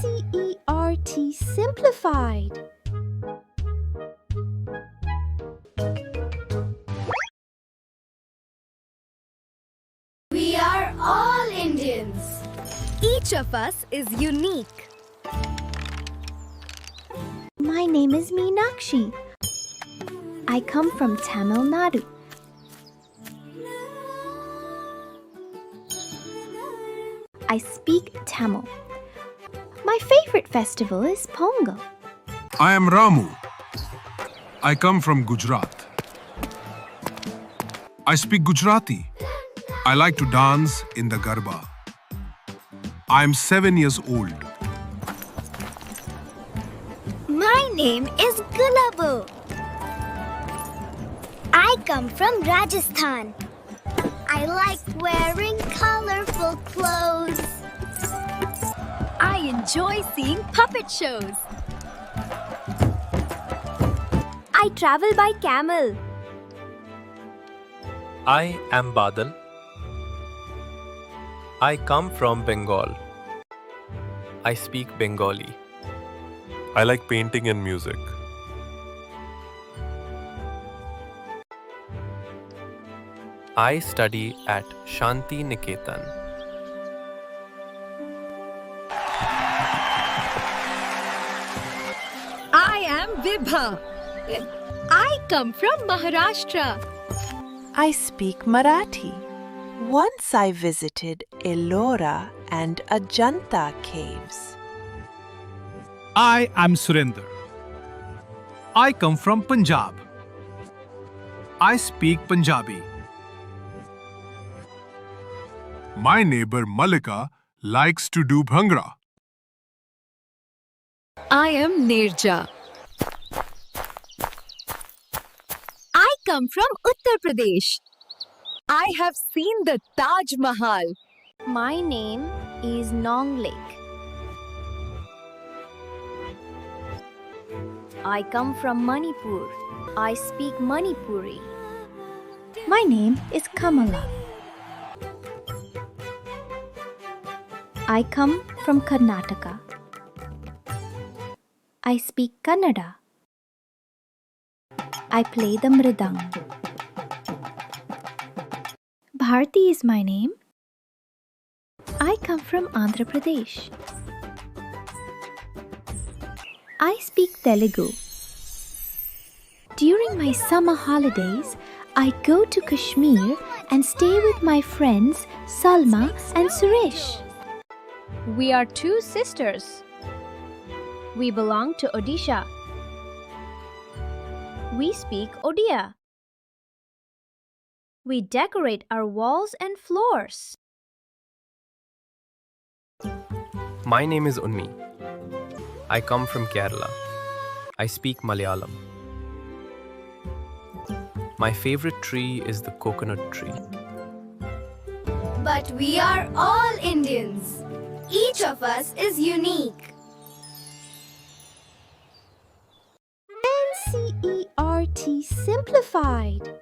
NCERT Simplified. We are all Indians. Each of us is unique. My name is Meenakshi. I come from Tamil Nadu. I speak Tamil. My favorite festival is Pongal. I am Ramu. I come from Gujarat. I speak Gujarati. I like to dance in the Garba. I am 7 years old. My name is colourful. I come from Rajasthan. I like wearing colourful clothes. I enjoy seeing puppet shows. I travel by camel. I am Badal. I come from Bengal. I speak Bengali. I like painting and music. I study at Shanti Niketan. I am Vibha. I come from Maharashtra. I speak Marathi. Once I visited Ellora and Ajanta caves. I am Surinder. I come from Punjab. I speak Punjabi. My neighbor Malika likes to do bhangra. I am Nirja. I come from Uttar Pradesh. I have seen the Taj Mahal. My name is Nong Lake. I come from Manipur. I speak Manipuri. My name is Kamala. I come from Karnataka. I speak Kannada. I play the Mridang. Bharti is my name. I come from Andhra Pradesh. I speak Telugu. During my summer holidays, I go to Kashmir and stay with my friends Salma and Suresh. We are two sisters. We belong to Odisha. We speak Odia. We decorate our walls and floors. My name is Unmi. I come from Kerala. I speak Malayalam. My favorite tree is the coconut tree. But we are all Indians. Each of us is unique. NCERT Simplified.